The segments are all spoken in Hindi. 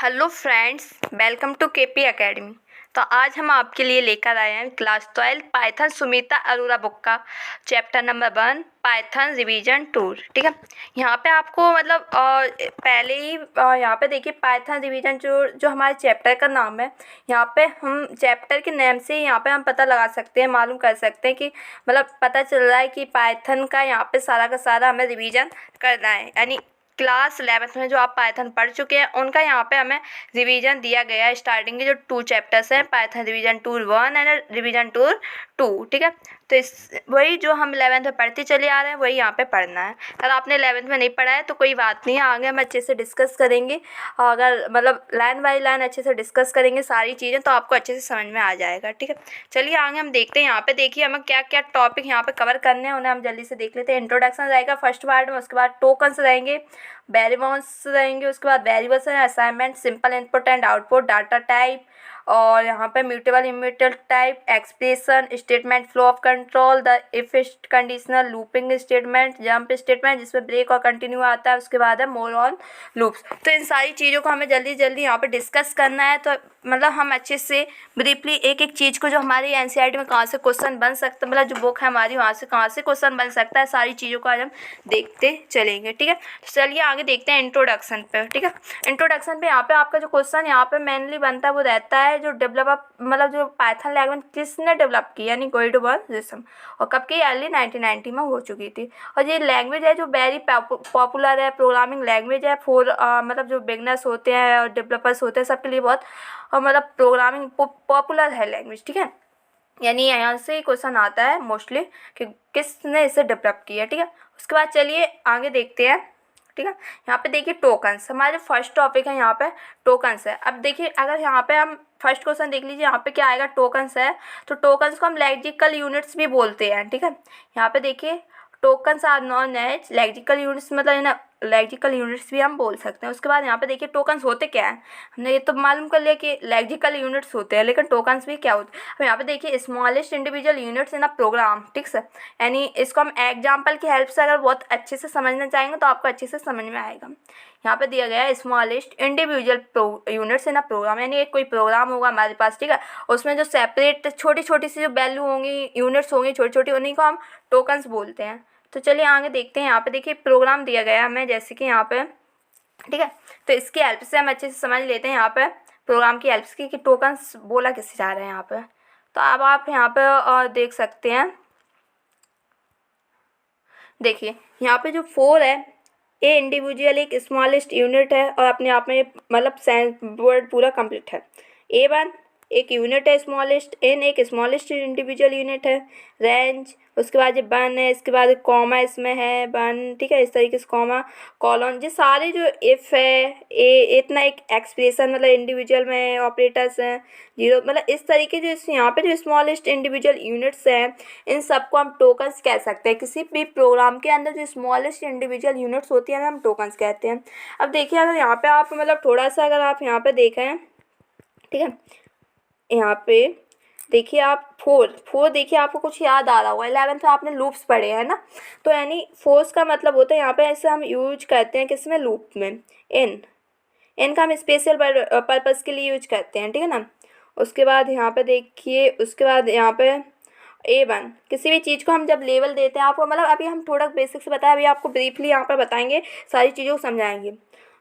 Hello friends, welcome to KP academy. तो आज हम आपके लिए लेकर आए हैं class 12 Python Sumita Arora book का chapter number 1 Python revision tour. ठीक है, यहाँ पे आपको पहले ही यहाँ पे देखिए पाइथन रिवीजन जो हमारे चैप्टर का नाम है। यहाँ पे हम चैप्टर के नेम से यहाँ पे हम पता लगा सकते हैं, मालूम कर सकते हैं कि पता चल रहा है कि पाइथन का यहाँ पे सारा का सारा हमें रिवीजन करना है। यानी क्लास 11th में जो आप पाइथन पढ़ चुके हैं उनका यहाँ पे हमें रिवीजन दिया गया है। स्टार्टिंग के जो 2 चैप्टर्स हैं, Python revision tour 1 and revision tour 2। ठीक है, तो इस वही जो हम 11th में पढ़ते चले आ रहे हैं वही यहाँ पे पढ़ना है। अगर आपने 11th में नहीं पढ़ा है तो कोई बात नहीं है, आगे हम अच्छे से डिस्कस करेंगे। अगर लाइन बाई लाइन अच्छे से डिस्कस करेंगे सारी चीज़ें तो आपको अच्छे से समझ में आ जाएगा। ठीक है, चलिए आगे हम देखते हैं। यहाँ पे देखिए हमें क्या क्या टॉपिक यहाँ पे कवर करने हैं, उन्हें हम जल्दी से देख लेते हैं। इंट्रोडक्शन रहेगा फर्स्ट पार्ट में, उसके बाद टोकन्स रहेंगे, वेरिएबल्स रहेंगे, उसके बाद वेरिएबल्स हैं, assignment, simple input and output, data type, और यहाँ पे mutable immutable type, expression, statement, flow of control, the if conditional, looping statement, jump statement जिसमें ब्रेक और कंटिन्यू आता है, उसके बाद है मोर ऑन लूप्स। तो इन सारी चीज़ों को हमें जल्दी जल्दी यहाँ पे डिस्कस करना है। तो हम अच्छे से ब्रीफली एक एक चीज़ को जो हमारी एनसीईआरटी में कहाँ से क्वेश्चन बन सकता है, जो बुक है हमारी वहाँ से कहाँ से क्वेश्चन बन सकता है, सारी चीज़ों को आज हम देखते चलेंगे। ठीक है, तो चलिए आगे देखते हैं इंट्रोडक्शन पे। ठीक है, इंट्रोडक्शन पे यहाँ पे आपका जो क्वेश्चन यहाँ पे मेनली बनता है वो रहता है जो डेवलप जो पाइथन लैंग्वेज किसने डेवलप की, यानी गोइडो वन जिसम, और कब की, अर्ली 1990 में हो चुकी थी। और ये लैंग्वेज है जो वेरी पॉपुलर है, प्रोग्रामिंग लैंग्वेज है फॉर जो बिगनर्स होते हैं और डेवलपर्स होते हैं सबके लिए बहुत प्रोग्रामिंग पॉपुलर है लैंग्वेज। ठीक है, यानी यहाँ से क्वेश्चन आता है मोस्टली कि किसने इसे डेवलप किया। ठीक है, उसके बाद चलिए आगे देखते हैं। ठीक है, यहाँ पे देखिए टोकन्स, हमारे फर्स्ट टॉपिक है यहाँ पे टोकन्स है। अब देखिए अगर यहाँ पे हम फर्स्ट क्वेश्चन देख लीजिए, यहाँ पे क्या आएगा, टोकन्स है। तो टोकन्स को हम लॉजिकल यूनिट्स भी बोलते हैं। ठीक है, यहाँ पे देखिए tokens are known as logical units, ना लॉजिकल यूनिट्स भी हम बोल सकते हैं। उसके बाद यहाँ पे देखिए टोकन्स होते क्या हैं, हमने ये तो मालूम कर लिया कि लॉजिकल यूनिट्स होते हैं, लेकिन टोकन्स भी क्या होते हैं। अब यहाँ पे देखिए smallest individual units in a program. ठीक है, यानी इसको हम एग्जाम्पल की हेल्प से अगर बहुत अच्छे से समझना चाहेंगे तो आपको अच्छे से समझ में आएगा। यहाँ पे दिया गया है smallest individual units in a program, यानी एक कोई प्रोग्राम होगा हमारे पास। ठीक है, उसमें जो सेपरेट छोटी छोटी सी जो वैल्यू होंगी, यूनिट्स होंगी छोटी छोटी, उन्हीं को हम टोकन्स बोलते हैं। तो चलिए आगे देखते हैं। यहाँ पे देखिए प्रोग्राम दिया गया है हमें, जैसे कि यहाँ पे, ठीक है, तो इसकी हेल्प से हम अच्छे से समझ लेते हैं यहाँ पे प्रोग्राम की हेल्प से कि टोकन्स बोला किससे जा रहे हैं यहाँ पे। तो अब आप यहाँ पे देख सकते हैं, देखिए यहाँ पे जो 4 है, ए इंडिविजुअल एक स्मॉलेस्ट यूनिट है और अपने आप में वर्ड पूरा कंप्लीट है। A1 एक यूनिट है स्मॉलेस्ट, एन एक स्मॉलेस्ट इंडिविजुअल यूनिट है, रेंज, उसके बाद ये बन है, इसके बाद कॉमा इसमें है बन। ठीक है, इस तरीके से कॉमा कॉलन, ये सारे जो इफ़ है, ए इतना एक एक्सप्रेशन इंडिविजुअल में ऑपरेटर्स हैं, जीरो, इस तरीके जो यहाँ पे जो स्मॉलेस्ट इंडिविजुअल यूनिट्स हैं इन सबको हम टोकन्स कह सकते हैं। किसी भी प्रोग्राम के अंदर जो स्मॉलेस्ट इंडिविजुअल यूनिट्स होती हैं हम टोकन्स कहते हैं। अब देखिए अगर यहाँ पे आप थोड़ा सा अगर आप यहाँ पे देखें, ठीक है, यहाँ पे देखिए आप फोर देखिए आपको कुछ याद आ रहा होगा, 11th में आपने लूप्स पढ़े हैं ना। तो यानी फोर्स का मतलब होता है यहाँ पे, ऐसे हम यूज करते हैं किसमें, लूप में। एन का हम स्पेशल पर्पस के लिए यूज करते हैं। ठीक है ना, उसके बाद यहाँ पे देखिए, उसके बाद यहाँ पे A1 किसी भी चीज़ को हम जब लेवल देते हैं, आपको अभी हम थोड़ा बेसिक से बताएं, अभी आपको ब्रीफली यहाँ पर बताएंगे, सारी चीज़ों को समझाएंगे।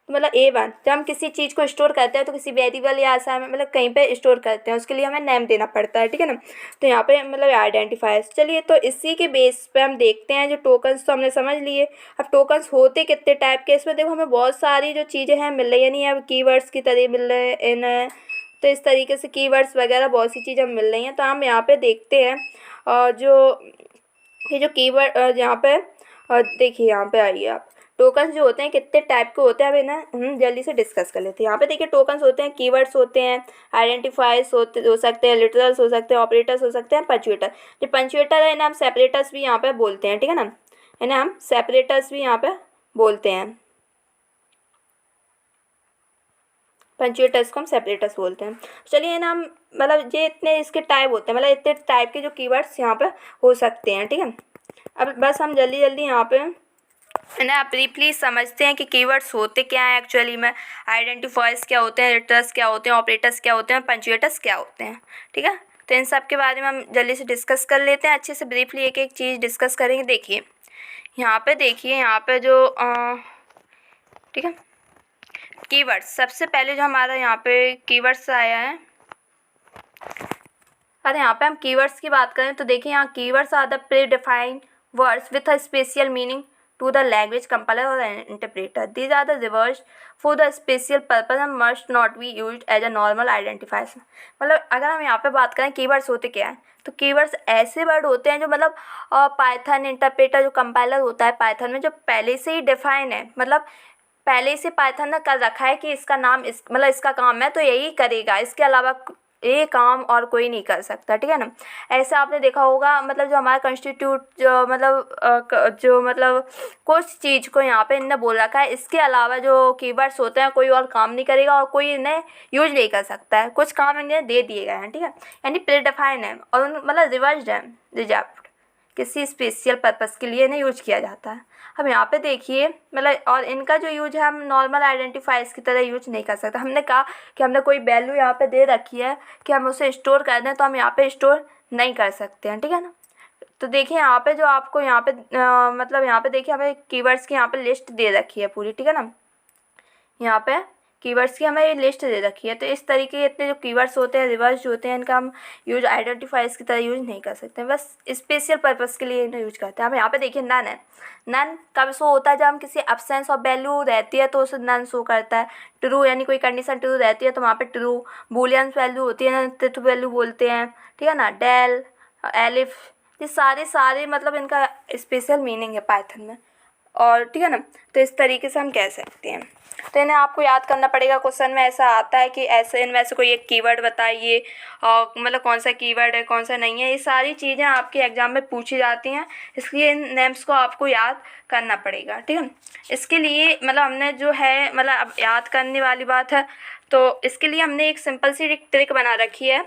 तो A1 जब हम किसी चीज़ को स्टोर करते हैं तो किसी वेरिएबल या ऐसा कहीं पे स्टोर करते हैं, उसके लिए हमें नेम देना पड़ता है। ठीक है ना, तो यहाँ पे आइडेंटिफायर्स। चलिए तो इसी के बेस पे हम देखते हैं जो टोकन्स, तो हमने समझ लिए। अब टोकन्स होते कितने टाइप के, इसमें देखो हमें बहुत सारी जो चीज़ें हैं मिल रही है, नहीं अब कीवर्ड्स की तरह मिल रहे हैं इन, तो इस तरीके से कीवर्ड्स वगैरह बहुत सी चीज़ें मिल रही हैं। तो हम यहाँ पे देखते हैं ये जो कीवर्ड यहाँ पे देखिए, यहाँ पे आइए आप, टोकन्स जो होते हैं कितने टाइप के होते हैं, अब इन्हें जल्दी से डिस्कस कर लेते हैं। यहाँ पे देखिए टोकन्स होते हैं, कीवर्ड्स होते हैं, आइडेंटिफायर्स हो सकते हैं, लिटरल्स हो सकते हैं, ऑपरेटर्स हो सकते हैं, पंचुएटर। जो पंचुएटर है इन्हें हम सेपरेटर्स भी यहाँ पे बोलते हैं। ठीक है ना, इन्हें हम सेपरेटर्स भी यहाँ पे बोलते हैं, पंचुएटर्स को हम सेपरेटर्स बोलते हैं। चलिए ना हम ये इतने इसके टाइप होते हैं, इतने टाइप के जो कीवर्ड्स यहाँ पे हो सकते हैं। ठीक है, अब बस हम जल्दी जल्दी यहाँ पे इन्हें आप ब्रीफली समझते हैं कि कीवर्ड्स होते क्या हैं एक्चुअली में, आइडेंटिफायर्स क्या होते हैं, रिटर्स क्या होते हैं, ऑपरेटर्स क्या होते हैं, पंक्चुएटर्स क्या होते हैं। ठीक है, तो इन सब के बारे में हम जल्दी से डिस्कस कर लेते हैं, अच्छे से ब्रीफली एक एक चीज़ डिस्कस करेंगे। देखिए यहाँ पे, देखिए यहाँ पे जो ठीक है, कीवर्ड्स, सबसे पहले जो हमारा यहाँ पे कीवर्ड्स आया है, अरे यहाँ पे हम कीवर्ड्स की बात करें तो देखिए यहाँ keywords are the predefined words with a special meaning to the language compiler or an interpreter. These are the reserved for the special purpose and must not be used as a normal identifiers. मतलब अगर हम यहाँ पे बात करें कीवर्ड्स होते क्या हैं, तो कीवर्ड्स ऐसे वर्ड होते हैं जो मतलब पाइथन इंटरप्रेटर जो कंपाइलर होता है पाइथन में, जो पहले से ही डिफाइन है, मतलब पहले से पाइथन ने कर रखा है कि इसका नाम इस मतलब इसका काम है तो यही करेगा, इसके अलावा ये काम और कोई नहीं कर सकता। ठीक है ना, ऐसा आपने देखा होगा, मतलब जो हमारा कॉन्स्टिट्यूट जो मतलब कुछ चीज़ को यहाँ पे इन्होंने बोल रखा है, इसके अलावा जो कीवर्ड्स होते हैं कोई और काम नहीं करेगा और कोई इन्हें यूज नहीं कर सकता है, कुछ काम इन्हें दे दिए गए हैं। ठीक है, यानी प्रीडिफाइन है और मतलब रिवर्स्ड है, रिजर्व्ड, किसी स्पेशल पर्पस के लिए इन्हें यूज किया जाता है। अब यहाँ पे देखिए मतलब, और इनका जो यूज है हम नॉर्मल आइडेंटिफायर्स की तरह यूज नहीं कर सकते। हमने कहा कि हमने कोई वैल्यू यहाँ पे दे रखी है कि हम उसे स्टोर कर दें, तो हम यहाँ पे स्टोर नहीं कर सकते हैं। ठीक है ना, तो देखिए यहाँ पे जो आपको यहाँ पे मतलब यहाँ पे देखिए हमें कीवर्ड्स की यहाँ पे लिस्ट दे रखी है पूरी। ठीक है ना, यहाँ पे कीवर्ड्स की हमें ये लिस्ट दे रखी है, तो इस तरीके के इतने जो कीवर्ड्स होते हैं, रिवर्स जो होते हैं, इनका हम यूज आइडेंटिफायर्स की तरह यूज नहीं कर सकते हैं, बस स्पेशल पर्पस के लिए इन्हें यूज करते हैं। हम यहाँ पे देखिए नन है, नन कब शो होता है, जब हम किसी एब्सेंस ऑफ वैल्यू रहती है तो उसे नन शो करता है। ट्रू यानी कोई कंडीशन ट्रू रहती है तो वहाँ पे ट्रू, बूलियन वैल्यू होती है ना, ट्रुथ वैल्यू बोलते हैं। ठीक है ना, डेल, एलिफ, ये सारे मतलब इनका स्पेशल मीनिंग है पाइथन में। और ठीक है ना, तो इस तरीके से हम कह सकते हैं। तो इन्हें आपको याद करना पड़ेगा, क्वेश्चन में ऐसा आता है कि ऐसे इनमें से कोई एक कीवर्ड बताइए और मतलब कौन सा कीवर्ड है कौन सा नहीं है, ये सारी चीज़ें आपके एग्जाम में पूछी जाती हैं, इसलिए इन नेम्स को आपको याद करना पड़ेगा। ठीक है, इसके लिए मतलब हमने जो है मतलब अब याद करने वाली बात है, तो इसके लिए हमने एक सिंपल सी एक ट्रिक बना रखी है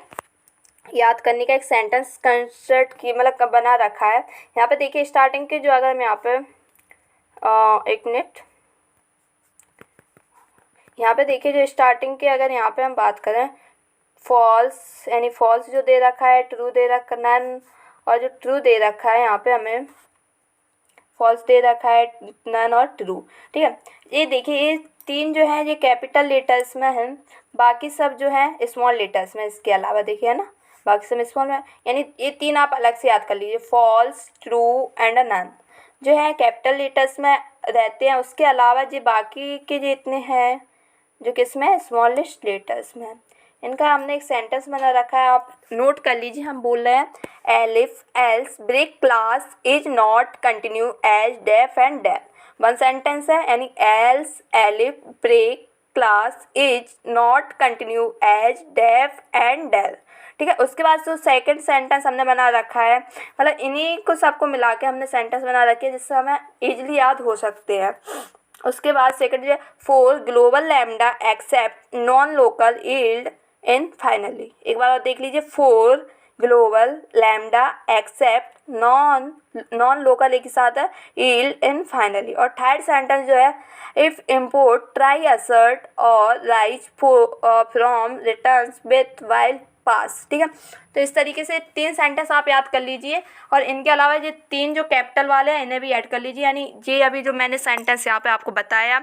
याद करने का, एक सेंटेंस कंस्ट्रक्ट की मतलब बना रखा है। यहाँ पे देखिए स्टार्टिंग के जो, अगर हम यहाँ पे एक मिनट, यहाँ पे देखिए जो स्टार्टिंग के अगर यहाँ पे हम बात करें, फॉल्स यानी फॉल्स जो दे रखा है, ट्रू दे रखा नन, और जो ट्रू दे रखा है यहाँ पे हमें फॉल्स दे रखा है, नन और ट्रू। ठीक है, ये देखिए ये तीन जो है ये कैपिटल लेटर्स में है, बाकी सब जो है स्मॉल लेटर्स में, इसके अलावा देखिए है ना, बाकी सब स्मॉल में, यानी ये तीन आप अलग से याद कर लीजिए, फॉल्स, ट्रू एंड नन जो है कैपिटल लेटर्स में रहते हैं, उसके अलावा जो बाकी के जितने हैं जो किस में, स्मॉलेस्ट लेटर्स में। इनका हमने एक सेंटेंस बना रखा है, आप नोट कर लीजिए। हम बोल रहे हैं elif else break class is not continue as def and def, one sentence है, यानी else elif break class is not continue as def and def. ठीक है, उसके बाद जो सेकंड सेंटेंस हमने बना रखा है, मतलब इन्हीं को सबको मिला के हमने सेंटेंस बना रखी है जिससे हमें इजीली याद हो सकते हैं। उसके बाद सेकंड है for global lambda except non local yield in finally, एक बार और देख लीजिए, for global lambda except non local एक ही साथ है यील्ड इन फाइनली। और थर्ड सेंटेंस जो है इफ इम्पोर्ट ट्राई असर्ट और raise from returns with while pass. ठीक है, तो इस तरीके से तीन सेंटेंस आप याद कर लीजिए, और इनके अलावा ये तीन जो कैपिटल वाले हैं इन्हें भी ऐड कर लीजिए, यानी ये अभी जो मैंने सेंटेंस यहाँ पे आपको बताया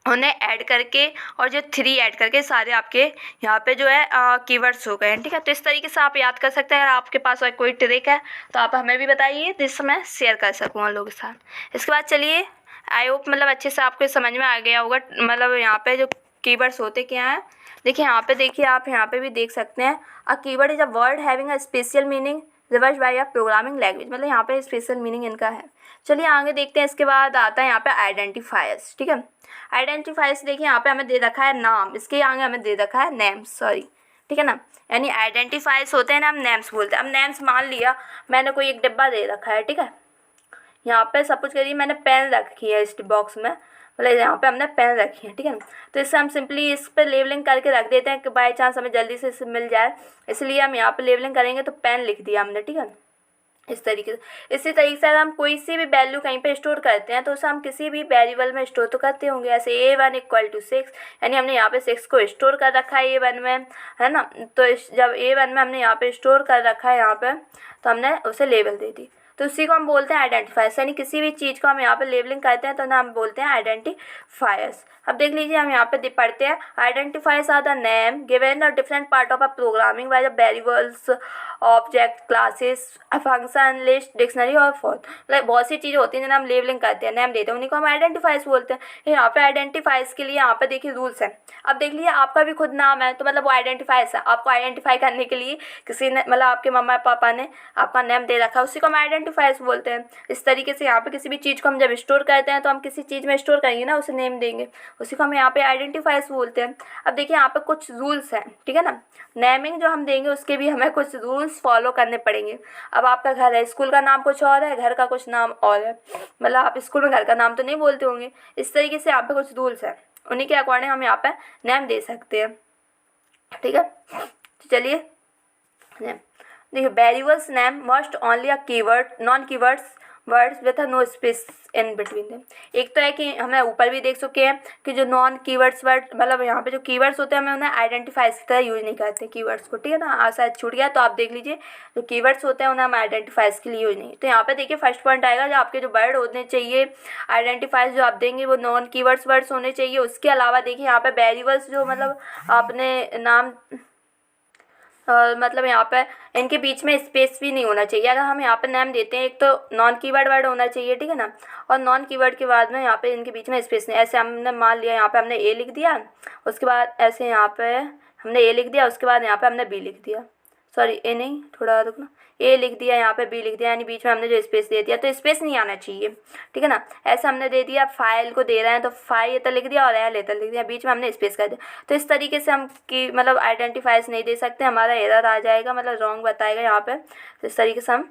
उन्हें ऐड करके और जो थ्री ऐड करके सारे आपके यहाँ पे जो है कीवर्ड्स हो गए हैं। ठीक है, तो इस तरीके से आप याद कर सकते हैं। अगर आपके पास कोई ट्रिक है तो आप हमें भी बताइए जिससे मैं शेयर कर सकूँ उन लोगों के साथ। इसके बाद चलिए, आई होप मतलब अच्छे से आपको समझ में आ गया होगा मतलब यहाँ पे जो कीवर्ड्स होते क्या हैं। देखिए यहाँ पे, देखिए आप यहाँ पे भी देख सकते हैं, a keyword is a word having a special meaning reserved by a programming language, मतलब यहाँ पे स्पेशल मीनिंग इनका है। चलिए आगे देखते हैं। इसके बाद आता है यहाँ पे आइडेंटिफायर्स। ठीक है, आइडेंटिफायर्स देखिए यहाँ पे हमें दे रखा है नाम, इसके आगे हमें दे रखा है नेम्स, सॉरी। ठीक है ना, यानी आइडेंटिफायर्स होते हैं ना, हम नेम्स बोलते हैं। अब नेम्स मान लिया मैंने कोई एक डिब्बा दे रखा है, ठीक है, यहाँ पे सपोज करिए मैंने पेन रखी है इस बॉक्स में, मतलब यहाँ पे हमने पेन रखी है। ठीक है ना, तो इससे हम सिंपली इस पर लेबलिंग करके रख देते हैं कि बाई चांस हमें जल्दी से मिल जाए, इसलिए हम यहाँ पे लेबलिंग करेंगे तो पेन लिख दिया हमने। ठीक है, इस तरीके से। इसी तरीके से अगर हम कोई सी भी वैल्यू कहीं पे स्टोर करते हैं तो उसे हम किसी भी वेरिएबल में स्टोर तो करते होंगे। ऐसे A1 = 6, यानी हमने यहाँ पे 6 को स्टोर कर रखा है A1 में, है ना। तो जब A1 में हमने यहाँ पे स्टोर कर रखा है यहाँ पे, तो हमने उसे लेबल दे दी, तो उसी को हम बोलते हैं आइडेंटिफायर्स। यानी किसी भी चीज़ को हम यहाँ पे लेबलिंग करते हैं तो ना हम बोलते हैं आइडेंटिफायर्स। अब देख लीजिए हम यहाँ पे पढ़ते हैं, identifiers are the name given a different part of a programming by the variables, object, classes, function, list, dictionary और फॉर्थ। मतलब बहुत सी चीज़ें होती हैं जिन्हें हम लेबलिंग करते हैं, नेम देते हैं, उन्हीं को हम आइडेंटिफायर्स बोलते हैं। यहाँ पे आइडेंटिफायर्स के लिए यहाँ पे देखिए रूल्स हैं। अब देख लीजिए आपका भी खुद नाम है तो मतलब वो आइडेंटिफायर्स है। आपको आइडेंटिफाई करने के लिए किसी ने मतलब आपके मम्मा पापा ने आपका नेम दे रखा है, उसी को हम आइडेंटिफायर्स बोलते हैं। इस तरीके से यहाँ पे किसी भी चीज़ को हम जब स्टोर करते हैं तो हम किसी चीज़ में स्टोर करेंगे ना, उसे नेम देंगे, उसी को हम यहाँ पे आइडेंटिफायर्स बोलते हैं। अब देखिए यहाँ पे कुछ रूल्स हैं, ठीक है ना। नेमिंग जो हम देंगे उसके भी हमें कुछ रूल्स फॉलो करने पड़ेंगे। अब आपका घर है, स्कूल का नाम कुछ और है, घर का कुछ नाम और है, मतलब आप स्कूल में घर का नाम तो नहीं बोलते होंगे। इस तरीके से यहाँ पे कुछ रूल्स हैं, उन्हीं के अकॉर्डिंग हम यहाँ पे नेम दे सकते हैं, ठीक है। तो चलिए देखिए, variables name must only a keyword, non keywords words with no space in between them. एक तो है कि हमें ऊपर भी देख चुके हैं कि जो नॉन कीवर्ड्स वर्ड, मतलब यहाँ पे जो कीवर्ड्स होते हैं हमें उन्हें आइडेंटिफाई की तरह यूज नहीं करते कीवर्ड्स को, ठीक है ना। शायद छूट गया तो आप देख लीजिए, जो कीवर्ड्स होते हैं उन्हें हम आइडेंटिफाइज के लिए यूज नहीं। तो यहाँ पे देखिए फर्स्ट पॉइंट आएगा, जो आपके जो वर्ड होने चाहिए आइडेंटिफाइज जो आप देंगे वो नॉन कीवर्ड्स वर्ड्स होने चाहिए। उसके अलावा देखिए यहाँ पे वेरिएबल्स जो मतलब आपने नाम मतलब यहाँ पे इनके बीच में स्पेस भी नहीं होना चाहिए। अगर हम यहाँ पे नेम देते हैं, एक तो नॉन कीवर्ड वर्ड होना चाहिए, ठीक है ना, और नॉन कीवर्ड के बाद में यहाँ पे इनके बीच में स्पेस नहीं। ऐसे हमने मान लिया यहाँ पे हमने A लिख दिया, उसके बाद ऐसे यहाँ पे हमने A लिख दिया, उसके बाद यहाँ पे हमने B लिख दिया, सॉरी A नहीं, थोड़ा रुकना, A लिख दिया, यहाँ पे B लिख दिया, यानी बीच में हमने जो स्पेस दे दिया, तो स्पेस नहीं आना चाहिए, ठीक है ना। ऐसा हमने दे दिया, फाइल को दे रहे हैं तो फाइल इतना लिख दिया और एल इतना लिख दिया, बीच में हमने स्पेस कर दिया। तो इस तरीके से हम की मतलब आइडेंटिफाइज नहीं दे सकते, हमारा एरर आ जाएगा, मतलब रॉन्ग बताएगा यहाँ पे। तो इस तरीके से हम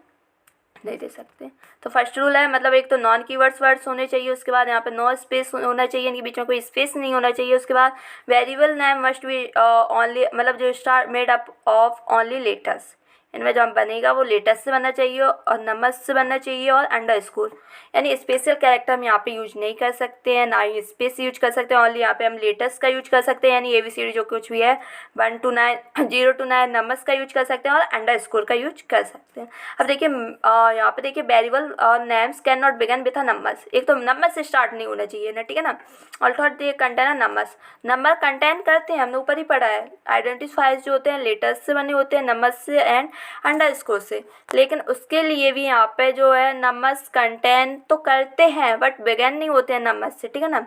नहीं दे सकते। तो फर्स्ट रूल है, मतलब एक तो नॉन कीवर्ड्स वर्ड्स होने चाहिए, उसके बाद यहाँ पे नो स्पेस होना चाहिए, इनके बीच में कोई स्पेस नहीं होना चाहिए। उसके बाद variable name must be only, मतलब जो star made up of only letters, इनमें जो हम बनेगा वो लेटर्स से बनना चाहिए और नंबर्स से बनना चाहिए और अंडरस्कोर, यानी स्पेशल कैरेक्टर हम यहाँ पे यूज नहीं कर सकते हैं, ना ही स्पेस यूज कर सकते हैं। ओनली यहाँ पे हम लेटर्स का यूज कर सकते हैं, यानी ABCD जो कुछ भी है 1 to 9 0 to 9 नंबर्स का यूज कर सकते हैं और अंडरस्कोर का यूज कर सकते हैं। अब देखिए यहाँ पे देखिए variable names can not begin with a numbers, एक तो नंबर से स्टार्ट नहीं होना चाहिए ना, ठीक है ना। Also they contain numbers, number contain करते हैं, हमने ऊपर ही पढ़ा है। आइडेंटिफायर्स जो होते हैं लेटर्स से बने होते हैं, नंबर्स से एंड अंडरस्कोर से, लेकिन उसके लिए भी यहाँ पे जो है नंबर्स कंटेन तो करते हैं बट बिगन नहीं होते हैं नंबर्स से, ठीक है ना।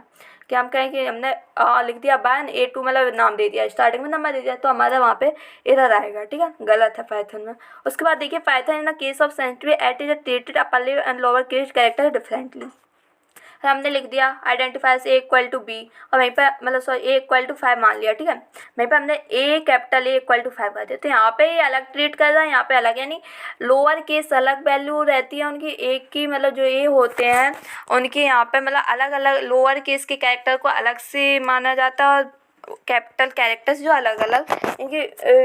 कि हम कहें कि हमने लिख दिया 1 A2, मतलब नाम दे दिया, स्टार्टिंग में नंबर दे दिया, तो हमारा वहाँ पे एरर आएगा, ठीक है, गलत है पाइथन में। उसके बाद देखिए Python in the case of sensitive it is treated upper and lower case character differently. हमने लिख दिया आइडेंटिफायर्स A = B और वहीं पर मतलब सॉरी A = 5 मान लिया, ठीक है, वहीं पर हमने A कैपिटल A = 5 कर दिया, तो यहाँ पे ये अलग ट्रीट कर रहा है, यहाँ पे अलग, यानी लोअर केस अलग वैल्यू रहती है उनकी, एक की मतलब जो A होते हैं उनके यहाँ पे मतलब अलग अलग लोअर केस के कैरेक्टर को अलग से माना जाता है और कैपिटल कैरेक्टर्स जो अलग अलग इनके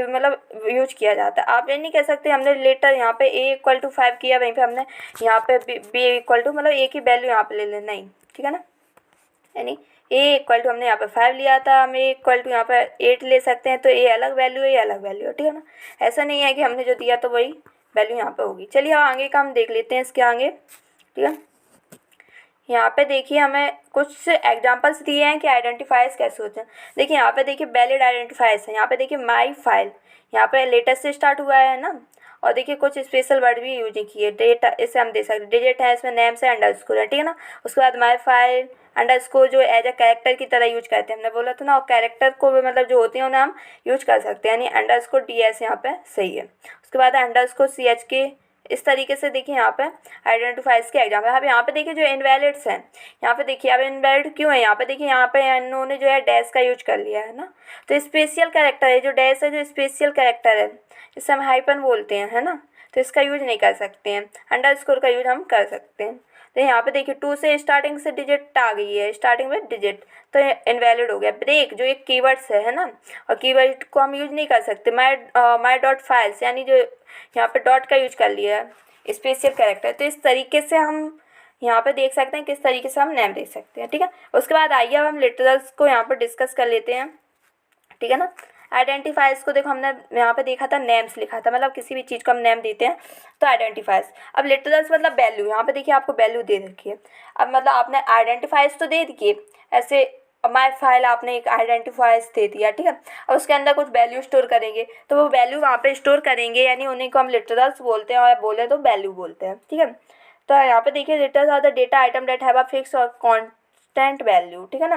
मतलब यूज किया जाता है। आप ये नहीं कह सकते हमने लेटर यहाँ पे A = 5 किया, वहीं पे हमने यहाँ पे B = मतलब A की वैल्यू यहाँ पे ले लेना, नहीं, ठीक है ना। यानी A = हमने यहाँ पे 5 लिया था, हम A = यहाँ पे 8 ले सकते हैं, तो A अलग वैल्यू है, ये अलग वैल्यू है, ठीक है ना। ऐसा नहीं है कि हमने जो दिया तो वही वैल्यू यहाँ पे होगी। चलिए आगे का हम देख लेते हैं इसके आगे, ठीक है। यहाँ पे देखिए हमें कुछ एग्जांपल्स दिए हैं कि आइडेंटिफायर्स कैसे होते हैं। देखिए यहाँ पे देखिए वैलिड आइडेंटिफायर्स है, यहाँ पे देखिए माई फाइल, यहाँ पे लेटेस्ट से स्टार्ट हुआ है ना, और देखिए कुछ स्पेशल वर्ड भी यूज किए, डेट इसे हम दे सकते हैं, डिजिट है इसमें, नेम से अंडरस्कोर है, ठीक है ना। उसके बाद माई फाइल अंडरस्कोर जो एज अ कैरेक्टर की तरह यूज करते हैं, हमने बोला था ना, और कैरेक्टर को भी मतलब जो होती है उन्हें हम यूज कर सकते हैं, यानी अंडरस्कोर DS यहाँ पे सही है। उसके बाद अंडरस्कोर CHK, इस तरीके से देखिए यहाँ पे आइडेंटिफाइज के एग्जाम्पल। अब यहाँ पे देखिए जो इनवैलिड्स हैं, यहाँ पे देखिए अब इनवैलिड क्यों है, यहाँ पे देखिए यहाँ पे इन्होंने जो है डैश का यूज कर लिया है ना, तो स्पेशल कैरेक्टर है, जो डैश है जो स्पेशल कैरेक्टर है, इसे हम हाइपन बोलते हैं, है ना, तो इसका यूज नहीं कर सकते हैं। अंडरस्कोर का यूज हम कर सकते हैं। तो यहाँ पे देखिए 2 से स्टार्टिंग से डिजिट आ गई है, स्टार्टिंग में डिजिट, तो इनवैलिड हो गया। ब्रेक जो एक कीवर्ड्स है ना, और कीवर्ड को हम यूज नहीं कर सकते। माई डॉट फाइल्स, यानी जो यहाँ पे डॉट का यूज कर लिया है, स्पेशल कैरेक्टर। तो इस तरीके से हम यहाँ पे देख सकते हैं किस तरीके से हम नेम दे सकते हैं, ठीक है। उसके बाद आइए अब हम लिटरल्स को यहाँ पर डिस्कस कर लेते हैं, ठीक है ना। आइडेंटिफायर्स को देखो हमने यहाँ पे देखा था नेम्स लिखा था, मतलब किसी भी चीज़ को हम नेम देते हैं तो आइडेंटिफायर्स। अब लिटरल्स मतलब वैल्यू, यहाँ पे देखिए आपको वैल्यू दे रखी है। अब मतलब आपने आइडेंटिफायर्स तो दे दिए, ऐसे माई फाइल आपने एक आइडेंटिफायर्स दे दिया, ठीक है। अब उसके अंदर कुछ वैल्यू स्टोर करेंगे तो वो वैल्यू वहाँ पे स्टोर करेंगे, यानी उन्हीं को हम लिटरल्स बोलते हैं, और बोले तो वैल्यू बोलते हैं, ठीक है। तो यहाँ पे देखिए literals are the data item that have a fix और कांस्टेंट वैल्यू, ठीक है ना।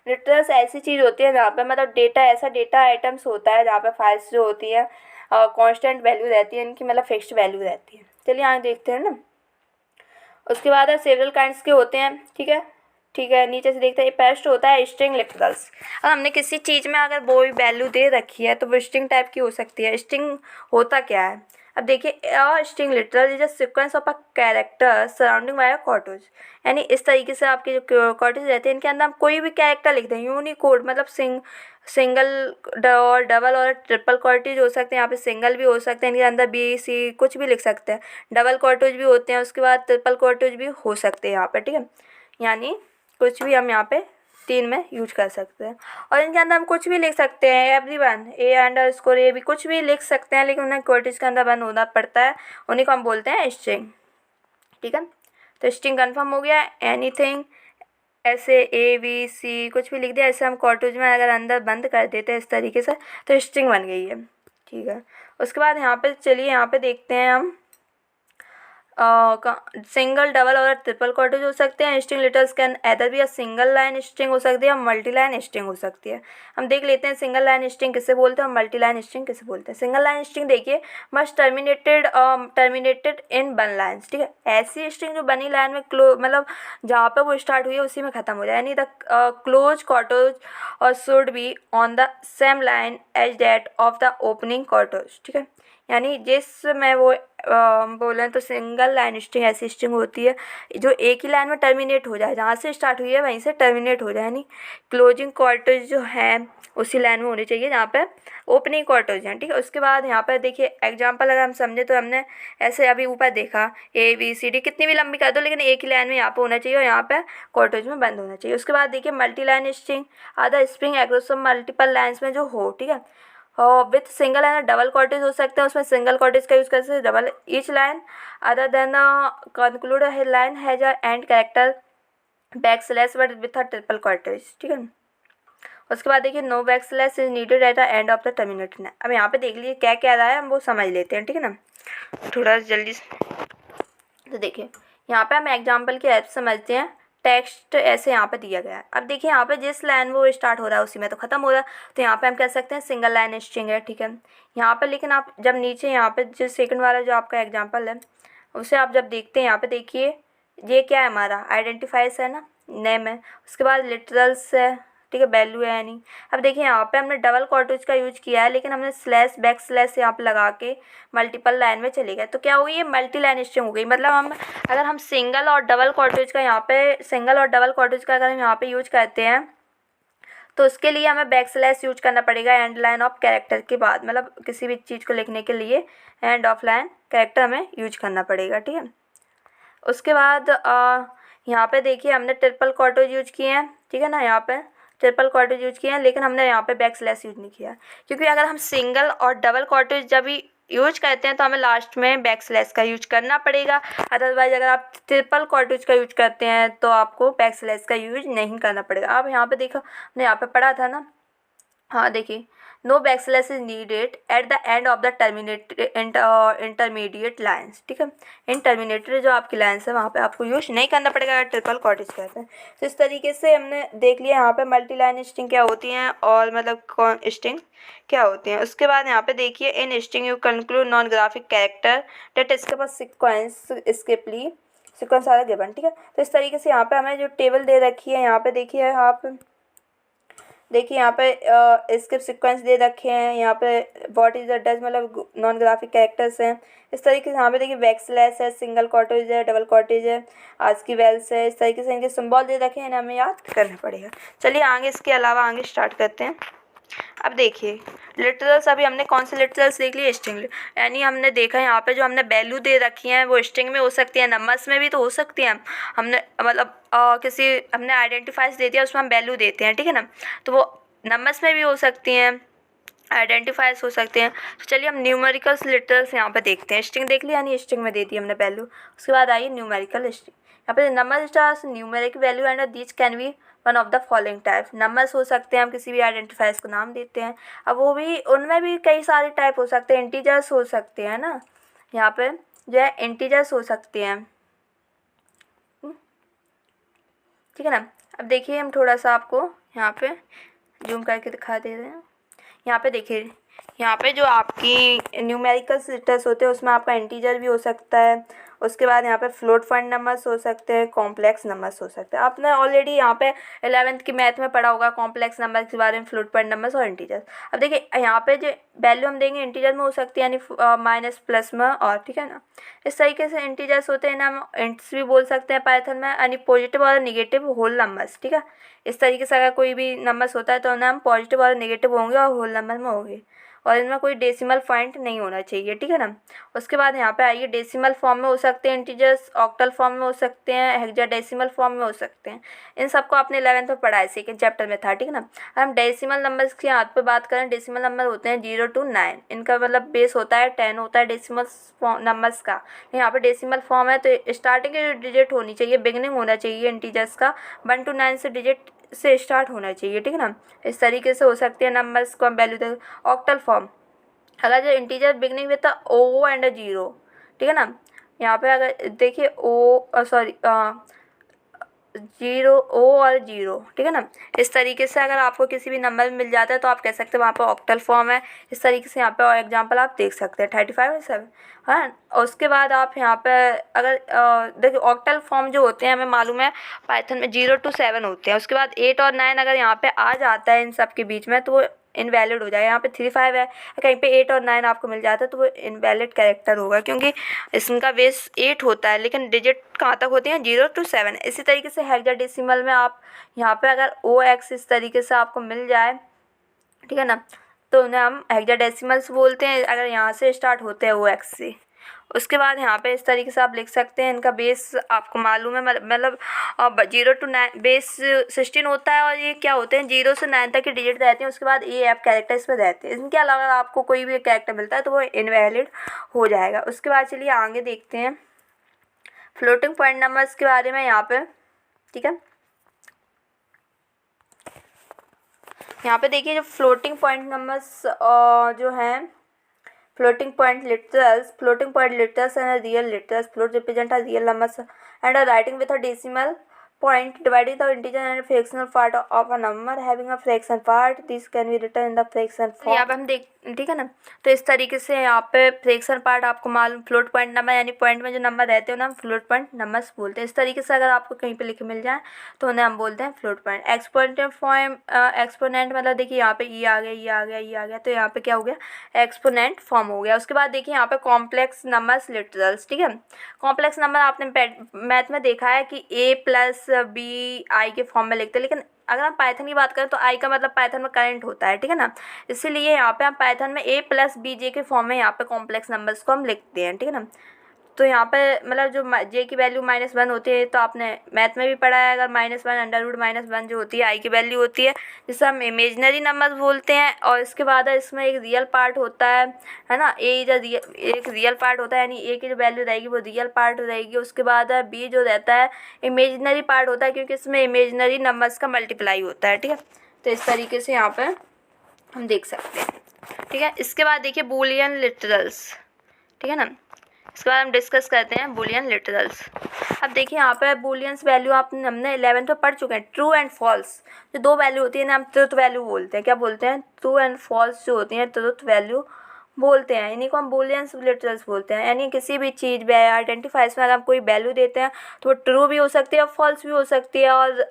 लिटरल्स ऐसी चीज़ होती है जहाँ पे मतलब डेटा, ऐसा डेटा आइटम्स होता है जहाँ पे फाइल्स जो होती है कांस्टेंट वैल्यू रहती है, इनकी मतलब फिक्स्ड वैल्यू रहती है। चलिए आगे देखते हैं ना। उसके बाद सेवरल काइंड्स के होते हैं, ठीक है, ठीक है। नीचे से देखते हैं पेस्ट होता है स्ट्रिंग लिटरल्स। अब हमने किसी चीज़ में अगर वो वैल्यू दे रखी है तो वो स्ट्रिंग टाइप की हो सकती है। स्ट्रिंग होता क्या है, अब देखिए string literal is a sequence of a character surrounding by a quotes, यानी इस तरीके से आपके जो कॉर्टेज रहते हैं इनके अंदर हम कोई भी कैरेक्टर लिख दें, यूनिकोड मतलब सिंगल और डबल और ट्रिपल कॉर्टेज हो सकते हैं, यहाँ पे सिंगल भी हो सकते हैं, इनके अंदर बी सी कुछ भी लिख सकते हैं, डबल कॉर्टेज भी होते हैं, उसके बाद ट्रिपल कॉर्टेज भी हो सकते हैं यहाँ पे, ठीक है। यानी कुछ भी हम यहाँ पे 3 में यूज कर सकते हैं, और इनके अंदर हम कुछ भी लिख सकते हैं, एवरीवन A_, ए भी कुछ भी लिख सकते हैं, लेकिन उन्हें क्वोटेज के अंदर बंद होना पड़ता है, उन्हीं को हम बोलते हैं स्ट्रिंग, ठीक है। तो स्ट्रिंग कन्फर्म हो गया। एनीथिंग ऐसे ABC कुछ भी लिख दिया, ऐसे हम क्वोटेज में अगर अंदर बंद कर देते हैं इस तरीके से तो स्ट्रिंग बन गई है, ठीक है। उसके बाद यहाँ पे चलिए यहाँ पे देखते हैं हम सिंगल डबल और ट्रिपल कॉर्टेज हो सकते हैं। स्ट्रिंग लिटर्स कैन एदर भी सिंगल लाइन स्ट्रिंग हो सकती है या मल्टी लाइन स्ट्रिंग हो सकती है। हम देख लेते हैं सिंगल लाइन स्ट्रिंग किसे बोलते हैं और मल्टी लाइन स्ट्रिंग किसे बोलते हैं। सिंगल लाइन स्ट्रिंग देखिए must terminated in one line, ठीक है। ऐसी स्ट्रिंग जो बनी लाइन में मतलब जहाँ पे वो स्टार्ट हुई है उसी में ख़त्म हो जाए, यानी द क्लोज कॉर्टेज और should be on the same line as that of the opening quotes, ठीक है। यानी जिसमें वो बोलें तो सिंगल लाइन स्ट्रिंग ऐसी स्ट्रिंग होती है जो एक ही लाइन में टर्मिनेट हो जाए, जहाँ से स्टार्ट हुई है वहीं से टर्मिनेट हो जाए, यानी क्लोजिंग क्वार्टर्स जो है उसी लाइन में होनी चाहिए जहाँ पे ओपनिंग क्वार्टर्स हैं, ठीक है। उसके बाद यहाँ पर देखिए एग्जांपल अगर हम समझे तो हमने ऐसे अभी ऊपर देखा ABCD कितनी भी लंबी कर दो लेकिन एक ही लाइन में यहाँ पे होना चाहिए और यहाँ पे क्वार्टर्स में बंद होना चाहिए। उसके बाद देखिए मल्टी लाइन स्ट्रिंग आधा स्प्रिंग एग्रोस मल्टीपल लाइन्स में जो हो, ठीक है। With single line double Cortez हो सकते हैं, उसमें सिंगल कॉर्टेज का यूज़ कर सकते हैं। Double each line other than concluded line has a end character back slash but with a triple quotes, ठीक है। उसके बाद देखिए no back slash is needed at the end of the terminator. अब यहाँ पे देख लीजिए क्या क्या रहा है, हम वो समझ लेते हैं, ठीक है ना, थोड़ा जल्दी से। तो देखिए यहाँ पे हम एग्जाम्पल की हेल्प समझते हैं। टेक्स्ट ऐसे यहाँ पे दिया गया है। अब देखिए यहाँ पे जिस लाइन वो स्टार्ट हो रहा है उसी में तो ख़त्म हो रहा है, तो यहाँ पे हम कह सकते हैं सिंगल लाइन स्ट्रिंग है, ठीक है। यहाँ पे लेकिन आप जब नीचे यहाँ पे जो सेकंड वाला जो आपका एग्जांपल है उसे आप जब देखते हैं यहाँ पे देखिए ये क्या है, हमारा आइडेंटिफाइज है ना, नेम है। उसके बाद लिटरल्स है, ठीक है, वैल्यू है यानी। अब देखिए यहाँ पे हमने डबल कॉर्टेज का यूज किया है लेकिन हमने स्लैश बैक स्लैश यहाँ पे लगा के मल्टीपल लाइन में चले गए, तो क्या हुई, ये मल्टी लाइन स्ट्रिंग हो गई। मतलब हम अगर हम सिंगल और डबल कॉर्टेज का यहाँ पे सिंगल और डबल कॉर्टेज का अगर हम यहाँ पे यूज करते हैं तो उसके लिए हमें बैक स्लैश यूज करना पड़ेगा एंड लाइन ऑफ कैरेक्टर के बाद, मतलब किसी भी चीज़ को लिखने के लिए एंड ऑफ लाइन कैरेक्टर हमें यूज करना पड़ेगा, ठीक है। उसके बाद यहाँ पे देखिए हमने ट्रिपल कॉर्टेज यूज किए हैं, ठीक है ना, यहाँ पे ट्रिपल कॉर्टेज यूज किए हैं लेकिन हमने यहाँ पे बैक स्लैश यूज नहीं किया, क्योंकि अगर हम सिंगल और डबल कॉर्टेज जब भी यूज करते हैं तो हमें लास्ट में बैक स्लैश का यूज करना पड़ेगा। अदरवाइज अगर आप ट्रिपल कॉर्टेज का यूज करते हैं तो आपको बैक स्लैश का यूज नहीं करना पड़ेगा। अब यहाँ पे देखो हमने यहाँ पे पढ़ा था ना, हाँ देखिए no back slash is needed at the end of the intermediate lines, ठीक है। इंटरमीडिएट जो आपकी लाइन्स है वहाँ पे आपको यूज नहीं करना पड़ेगा अगर ट्रिपल कॉर्टेज कहते हैं। तो इस तरीके से हमने देख लिया यहाँ पे मल्टी लाइन स्ट्रिंग क्या होती हैं और मतलब कौन स्ट्रिंग क्या होती हैं। उसके बाद यहाँ पे देखिए in string you conclude non graphic character that इसके पास sequence escape sequence are given, ठीक है। तो इस तरीके से यहाँ पे हमें जो टेबल दे रखी है यहाँ पे देखिए आप देखिए यहाँ पे स्किप सीक्वेंस दे रखे हैं, यहाँ पे व्हाट इज द डज मतलब नॉन ग्राफिक कैरेक्टर्स हैं। इस तरीके से यहाँ पे देखिए बैक स्लैश है, सिंगल कॉर्टेज है, डबल कॉर्टेज है, आज की वेल्स है। इस तरीके से इनके सिंबल दे रखे हैं, हमें याद करना पड़ेगा। चलिए आगे इसके अलावा आगे स्टार्ट करते हैं। अब देखिए लिटरल्स अभी हमने कौन से लिटरल्स देख लिए, स्ट्रिंग, यानी हमने देखा यहाँ पे जो हमने वैल्यू दे रखी हैं वो स्ट्रिंग में हो सकती है, नंबर्स में भी तो हो सकती हैं। हमने मतलब किसी हमने आइडेंटिफाइज दे दिया उसमें हम वैल्यू देते हैं, ठीक है ना, तो वो नंबर्स में भी हो सकती हैं, आइडेंटिफाइज हो सकते हैं। तो चलिए हम न्यूमेरिकल्स लिटरल्स यहाँ पे देखते हैं। स्ट्रिंग देख लिया, यानी स्ट्रिंग में दे दी हमने वैल्यू, उसके बाद आई न्यूमेरिकल स्ट्रिंग। यहाँ पे number stars numeric value and these can be one of the following type. Numbers हो सकते हैं, हम किसी भी आइडेंटिफाइज को नाम देते हैं। अब वो भी उनमें भी कई सारे टाइप हो सकते हैं, इंटीजर्स हो सकते हैं ना, यहाँ पे जो है इंटीजर्स हो सकते हैं, ठीक है ना। अब देखिए हम थोड़ा सा आपको यहाँ पे जूम करके दिखा दे रहे हैं। यहाँ पे देखिए, यहाँ पे जो आपकी न्यूमेरिकल लिटर्स होते हैं उसमें आपका इंटीजर भी हो सकता है, उसके बाद यहाँ पे फ्लोट पॉइंट नंबर्स हो सकते हैं, कॉम्प्लेक्स नंबर्स हो सकते हैं। आपने ऑलरेडी यहाँ पे 11th की मैथ में पढ़ा होगा कॉम्प्लेक्स नंबर के बारे में, फ्लोट पॉइंट नंबर्स और इंटीजर्स। अब देखिए यहाँ पे जो वैल्यू हम देंगे इंटीजर में हो सकती है, यानी माइनस प्लस में, और ठीक है ना, इस तरीके से इंटीजर्स होते हैं ना, हम इंट्स भी बोल सकते हैं पाइथन में, यानी पॉजिटिव और निगेटिव होल नंबर्स, ठीक है। इस तरीके से अगर कोई भी नंबर्स होता है तो उन्हें हम पॉजिटिव और नेगेटिव होंगे और होल नंबर में होंगे, और इनमें कोई डेसिमल पॉइंट नहीं होना चाहिए, ठीक है ना। उसके बाद यहाँ पे आइए, डेसिमल फॉर्म में हो सकते हैं इंटीजर्स, ऑक्टल फॉर्म में हो सकते हैं, हेक्साडेसिमल फॉर्म में हो सकते हैं। इन सबको आपने 11th में पढ़ा है, सेकेंड चैप्टर में था, ठीक है ना। हम डेसिमल नंबर्स की यहाँ पे बात करें, डेसिमल नंबर होते हैं 0 to 9, इनका मतलब बेस होता है 10 होता है डेसिमल नंबर्स का। यहाँ पे डेसिमल फॉर्म है तो स्टार्टिंग की जो डिजिट होनी चाहिए, बिगिनिंग होना चाहिए इंटीजर्स का 1 to 9 से डिजिट से स्टार्ट होना चाहिए, ठीक है ना। इस तरीके से हो सकते हैं नंबर्स को हम वैल्यू दे। ऑक्टल फॉर्म, अगर जो integer beginning with O and 0, ठीक है ना। यहाँ पे अगर देखिए ओ सॉरी 0 ओ और 0, ठीक है ना। इस तरीके से अगर आपको किसी भी नंबर में मिल जाता है तो आप कह सकते हैं वहाँ पे ऑक्टल फॉर्म है। इस तरीके से यहाँ पे और एग्जांपल आप देख सकते हैं 35 और 7, हाँ। और उसके बाद आप यहाँ पे अगर देखिए ऑक्टल फॉर्म जो होते हैं हमें मालूम है पाइथन में 0 to 7 होते हैं। उसके बाद 8 और 9 अगर यहाँ पे आ जाता है इन सब के बीच में तो वो इनवैलिड हो जाएगा। यहाँ पे 3 5 है, कहीं पे 8 और 9 आपको मिल जाता है तो वो इनवैलिड कैरेक्टर होगा, क्योंकि इसका बेस 8 होता है लेकिन डिजिट कहाँ तक होती हैं 0 to 7। इसी तरीके से हेक्साडेसिमल में आप यहाँ पे अगर OX इस तरीके से आपको मिल जाए, ठीक है ना, तो उन्हें हम हेक्साडेसिमल्स बोलते हैं, अगर यहाँ से स्टार्ट होते हैं OX से। उसके बाद यहाँ पे इस तरीके से आप लिख सकते हैं, इनका बेस आपको मालूम है, मतलब 0 to 9 बेस 16 होता है, और ये क्या होते हैं 0 से 9 तक के डिजिट रहते हैं। उसके बाद AF कैरेक्टर इसमें रहते हैं। इनके अलावा आपको कोई भी कैरेक्टर मिलता है तो वो इनवैलिड हो जाएगा। उसके बाद चलिए आगे देखते हैं फ्लोटिंग पॉइंट नंबर्स के बारे में यहाँ पे, ठीक है। यहाँ पे देखिए जो फ्लोटिंग पॉइंट नंबर्स जो हैं, floating point literals and a real literals. Float represent a real numbers and a writing with a decimal point dividing the integer and fractional part of a number having a fraction part. This can be written in the fraction form. यहाँ पे हम देख, ठीक है ना, तो इस तरीके से यहाँ पे फ्रैक्शन पार्ट आपको मालूम, फ्लोट पॉइंट नंबर यानी पॉइंट में जो नंबर रहते हैं ना हम फ्लोट पॉइंट नंबर्स बोलते हैं। इस तरीके से अगर आपको कहीं पे लिखे मिल जाए तो उन्हें हम बोलते हैं float point. Exponent form, exponent मतलब देखिए यहाँ पे ये आ गया, ये आ गया, ये आ गया, तो यहाँ पे क्या हो गया एक्सपोनेंट फॉर्म हो गया। उसके बाद देखिए यहाँ पे कॉम्प्लेक्स नंबर्स लिटरल्स, ठीक है। कॉम्प्लेक्स नंबर आपने मैथ में देखा है कि A+B के फॉर्म में लिखते हैं, लेकिन अगर हम पाइथन की बात करें तो आई का मतलब पाइथन में करंट होता है, ठीक है ना। इसीलिए यहाँ पे हम पाइथन में A+BJ के फॉर्म में यहाँ पे कॉम्प्लेक्स नंबर्स को हम लिखते हैं, ठीक है ना। तो यहाँ पे मतलब जो जे की वैल्यू -1 होती है तो आपने मैथ में भी पढ़ा है, अगर -1 √-1 जो होती है आई की वैल्यू होती है, जिसे हम इमेजनरी नंबर्स बोलते हैं। और इसके बाद इसमें एक रियल पार्ट होता है ना, एक रियल पार्ट होता है, यानी ए की जो वैल्यू रहेगी वो रियल पार्ट रहेगी। उसके बाद बी जो रहता है इमेजनरी पार्ट होता है, क्योंकि इसमें इमेजनरी नंबर्स का मल्टीप्लाई होता है, ठीक है। तो इस तरीके से यहाँ पर हम देख सकते हैं, ठीक है। इसके बाद देखिए बूलियन लिटरल्स, ठीक है ना। इसके बाद हम डिस्कस करते हैं बूलियन लिटरल्स। अब देखिए यहाँ पर बूलियंस वैल्यू हमने 11th में पढ़ चुके हैं। ट्रू एंड फॉल्स जो दो वैल्यू होती है ना हम ट्रुथ वैल्यू बोलते हैं। क्या बोलते हैं? ट्रू एंड फॉल्स जो होती हैं ट्रुथ वैल्यू बोलते हैं, इन्हीं को हम बूलियंस लिटरल्स बोलते हैं। यानी किसी भी चीज़ आइडेंटिफाइज में अगर हम कोई वैल्यू देते हैं तो वो ट्रू भी हो सकती है और फॉल्स भी हो सकती है और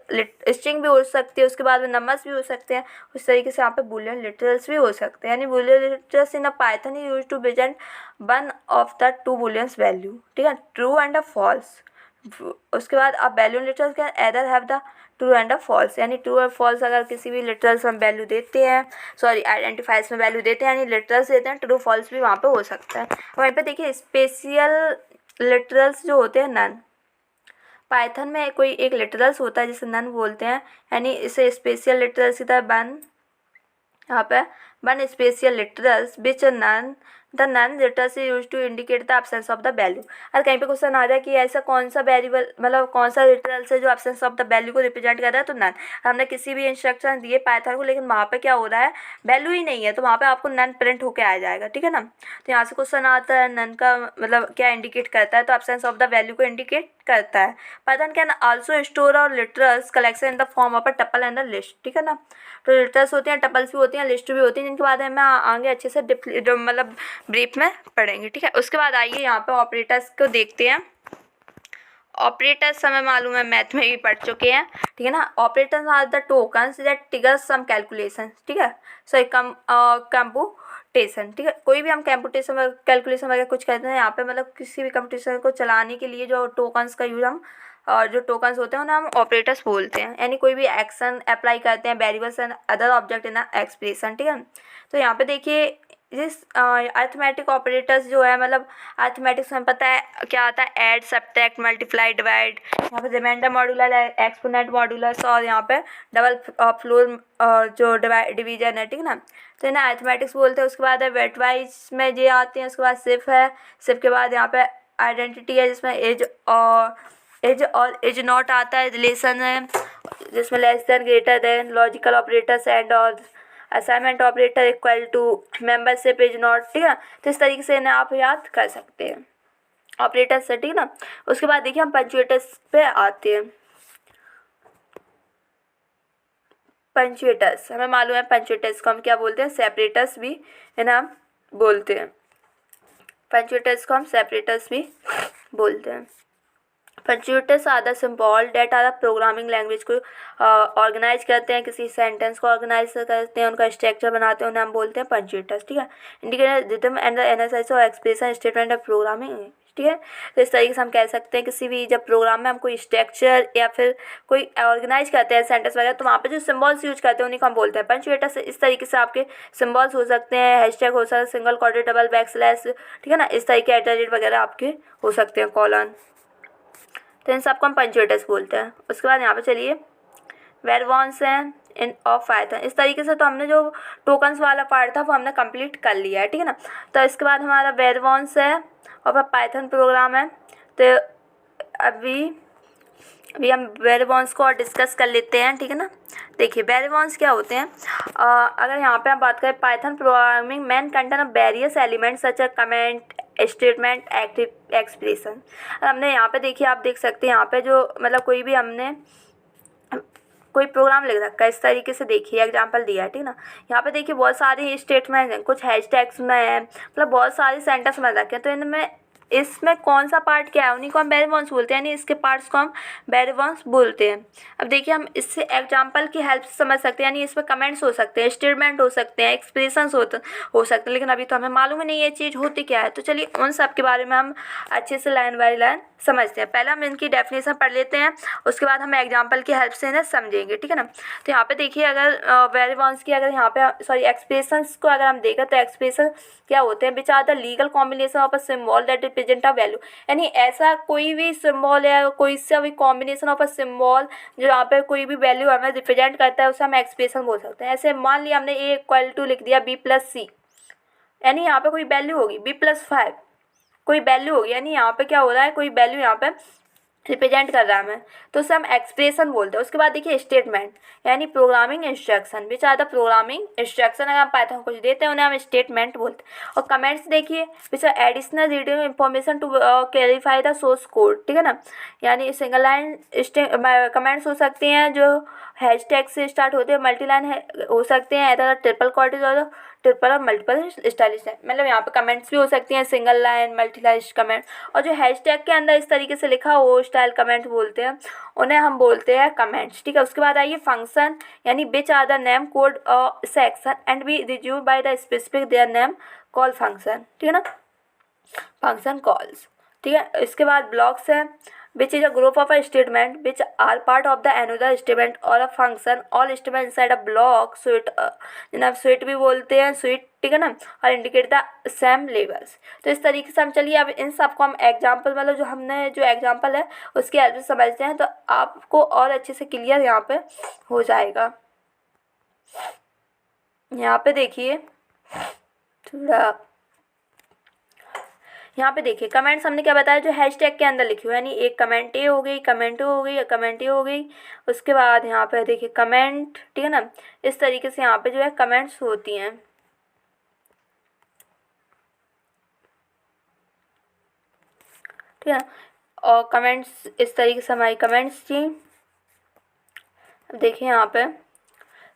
स्ट्रिंग भी हो सकती है, उसके बाद में नंबर्स भी हो सकते हैं। उस तरीके से यहाँ पे बूलियन लिटरल्स भी हो सकते हैं। यानी boolean literals in a Python is used to present one of the two booleans value, ठीक है, ट्रू एंड अ फॉल्स। उसके बाद अब वैल्यू लिटरल्स क्या either have the true and the false, यानी ट्रू और फॉल्स अगर किसी भी लिटरल्स में वैल्यू देते हैं, सॉरी आइडेंटिफाइज में वैल्यू देते हैं यानी लिटरल्स देते हैं, ट्रू फॉल्स भी वहाँ पे हो सकता है। वहीं पे देखिए स्पेशल लिटरल्स जो होते हैं नन, पाइथन में कोई एक लिटरल्स होता है जिसे नन बोलते हैं, यानी इसे स्पेशल लिटरल्स की तरह बन यहाँ पे one special literals which none the none literals use to indicate the absence of the value. अगर कहीं पे क्वेश्चन आ जाए कि ऐसा कौन सा वेरिएबल मतलब कौन सा लिटरल्स है जो एब्सेंस ऑफ द वैल्यू को रिप्रेजेंट कर रहा है, तो नन। हमने किसी भी इंस्ट्रक्शन दिए पाइथन को लेकिन वहाँ पे क्या हो रहा है वैल्यू ही नहीं है, तो वहाँ पे आपको नन प्रिंट होकर आ जाएगा, ठीक है ना। तो यहाँ से क्वेश्चन आता है नन का मतलब क्या इंडिकेट करता है, तो एब्सेंस ऑफ द वैल्यू को इंडिकेट करता है। पाइथन कैन आल्सो स्टोर और literals collection in the form of a tuple and the list, ठीक है ना। तो लिटरल्स होती हैं, टपल्स भी होती हैं, लिस्ट भी होती हैं, जिनके बारे में आगे अच्छे से मतलब ब्रीफ में पढ़ेंगे, ठीक है। उसके बाद आइए यहाँ पे ऑपरेटर्स को देखते हैं। ऑपरेटर्स हमें मालूम है मैथ में भी पढ़ चुके हैं, ठीक है ना। Operators are the tokens that trigger some calculation, ठीक है, सॉरी कंप्यूटेशन, ठीक है। कोई भी हम कंप्यूटेशन कैलकुलेशन वगैरह कुछ करते हैं यहाँ पे मतलब किसी भी कंप्यूटेशन को चलाने के लिए जो टोकन्स का यूज हम जो टोकन्स होते हैं उन्हें हम ऑपरेटर्स बोलते हैं, यानी कोई भी एक्शन अप्लाई करते हैं variables and other object in expression, ठीक है। तो यहाँ पे देखिए जिस अर्थमेटिक ऑपरेटर्स जो है मतलब अर्थमेटिक्स में पता है क्या आता है ऐड सब्ट्रैक्ट मल्टीप्लाई डिवाइड, यहाँ पे रिमाइंडर मॉड्यूलर एक्सपोनेंट मॉड्यूलस और यहाँ पे डबल फ्लोर जो डिवीजन है, ठीक है ना। तो इन्हें अर्थमेटिक्स बोलते हैं। उसके बाद है वेटवाइज में ये आते हैं। उसके बाद सिर्फ है, सिर्फ के बाद यहाँ पे आइडेंटिटी है जिसमें एज और एज नॉट आता है, रिलेशन है जिसमें less than greater than, logical operators and और assignment operator equal to, membership is not, ठीक है। तो इस तरीके से इन्हें आप याद कर सकते हैं ऑपरेटर्स से, ठीक है ना। उसके बाद देखिए हम पंचुएटर्स पे आते हैं। पंचुएटर्स हमें मालूम है पंचुएटर्स को हम क्या बोलते हैं, सेपरेटर्स भी इन्हें हम बोलते हैं। पंचुएटर्स को हम सेपरेटर्स भी बोलते हैं। Punctuators are the symbol that are the programming language को ऑर्गेनाइज करते हैं, किसी सेंटेंस को ऑर्गेनाइज करते हैं, उनका स्ट्रक्चर बनाते हैं, उन्हें हम बोलते हैं पंचुएटर्स, ठीक है। Indicate rhythm and the analysis और एक्सप्रेशन स्टेटमेंट ऑफ प्रोग्रामिंग, ठीक है। तो इस तरीके से हम कह सकते हैं किसी भी जब प्रोग्राम में हम कोई स्ट्रक्चर या फिर कोई ऑर्गेनाइज करते हैं सेंटेंस वगैरह, तो वहाँ पे जो सिंबल्स यूज करते हैं उन्हीं को हम बोलते हैं पंचुएटर्स। इस तरीके से आपके सिंबल्स हो सकते हैं, हैशटैग हो सकता है, सिंगल क्वाड्रेट डबल बैकस्लैश, ठीक है ना, इस तरीके एटरेट वगैरह आपके हो सकते हैं, कॉलन। तो इन सबको हम पंचुएटर्स बोलते हैं। उसके बाद यहाँ पे चलिए वेरवॉन्स हैं इन ऑफ पाइथन। इस तरीके से तो हमने जो टोकन्स वाला पार्ट था वो हमने कंप्लीट कर लिया है, ठीक है ना। तो इसके बाद हमारा वेरवॉन्स है और पाइथन प्रोग्राम है। तो अभी हम वेरवॉन्स को और डिस्कस कर लेते हैं, ठीक है ना। देखिए वेरवॉन्स क्या होते हैं। अगर यहाँ पे हम बात करें Python programming main content of various elements such a comment statement active expression. हमने यहाँ पे देखिए आप देख सकते हैं यहाँ पे जो मतलब कोई भी हमने कोई प्रोग्राम लिख रखा है, इस तरीके से देखिए एग्जांपल दिया है, ठीक है ना। यहाँ पे देखिए बहुत सारे स्टेटमेंट हैं, कुछ हैशटैग्स में है, मतलब बहुत सारे सेंटेंस में रखे हैं। तो इनमें इसमें कौन सा पार्ट क्या है उन्हीं को हम वेरिएबल्स बोलते हैं, यानी इसके पार्ट्स को हम वेरिएबल्स बोलते हैं। अब देखिए हम इससे एग्जांपल की हेल्प से समझ सकते हैं, यानी इसमें कमेंट्स हो सकते हैं, स्टेटमेंट हो सकते हैं, एक्सप्रेशंस हो सकते हैं, लेकिन अभी तो हमें मालूम ही नहीं ये चीज़ होती क्या है। तो चलिए उन सब के बारे में हम अच्छे से लाइन बाय लाइन समझते हैं। पहले हम इनकी डेफिनेशन पढ़ लेते हैं, उसके बाद हम एग्जाम्पल की हेल्प से इन्हें समझेंगे, ठीक है ना। तो यहाँ पे देखिए अगर वेरिएबल्स की अगर यहाँ पे सॉरी एक्सप्रेशंस को अगर हम देखें तो एक्सप्रेशन क्या होते हैं, which are the legal combination of a symbol that represent a value, यानी ऐसा कोई भी सिंबल या कोई सा भी कॉम्बिनेशन ऑफ अ सिंबल जो यहाँ पे कोई भी वैल्यू हमें रिप्रेजेंट करता है उसे हम एक्सप्रेशन बोल सकते हैं। ऐसे मान लिया हमने ए इक्वल टू लिख दिया बी प्लस सी, यानी यहाँ पे कोई वैल्यू होगी बी प्लस 5 कोई वैल्यू होगी, यानी यहाँ पे क्या हो रहा है कोई वैल्यू यहाँ पे रिप्रेजेंट कर रहा है हमें, तो उसे हम एक्सप्रेशन बोलते हैं। उसके बाद देखिए स्टेटमेंट यानी programming instruction, which are the programming instruction, अगर हम पाइथन कुछ देते हैं उन्हें हम स्टेटमेंट बोलते हैं। और कमेंट्स देखिए which are additional reading information to clarify the source code, ठीक है ना, यानी सिंगल लाइन कमेंट्स हो सकती हैं जो हैशटैग से स्टार्ट होते हैं, मल्टी लाइन हो सकते हैं, ऐसा ट्रिपल क्वाड्रेट और ट्रिपल और मल्टीपल स्टाइलिश है, मतलब यहाँ पे कमेंट्स भी हो सकती हैं, single line multi line comment, और जो हैशटैग के अंदर इस तरीके से लिखा हो स्टाइल कमेंट बोलते हैं, उन्हें हम बोलते हैं कमेंट्स, ठीक है। उसके बाद आइए फंक्शन, यानी which are the name code section and be resume by the specific their name call function, ठीक है ना, फंक्शन कॉल्स, ठीक है। इसके बाद ब्लॉक्स है, which is a group of a statement which are part of the another statement or a function, all statement inside a block suite, जनाब suite भी बोलते हैं suite, ठीक है ना, और इंडिकेट द सेम लेवल्स। तो इस तरीके से हम चलिए अब इन सबको हम एग्जाम्पल मतलब जो हमने जो एग्जाम्पल है उसकी हेल्प से समझते हैं, तो आपको और अच्छे से क्लियर यहाँ पे हो जाएगा। यहाँ पे देखिए थोड़ा, यहाँ पे देखिए कमेंट्स हमने क्या बताया, जो हैशटैग के अंदर लिखी हुई, यानी एक कमेंट ए हो गई, कमेंट हो गई, कमेंट ए हो गई, उसके बाद यहाँ पे देखिए कमेंट, ठीक है ना, इस तरीके से यहाँ पे जो है कमेंट्स होती हैं, ठीक है। और कमेंट्स इस तरीके से हमारी कमेंट्स थी। अब देखिए यहाँ पे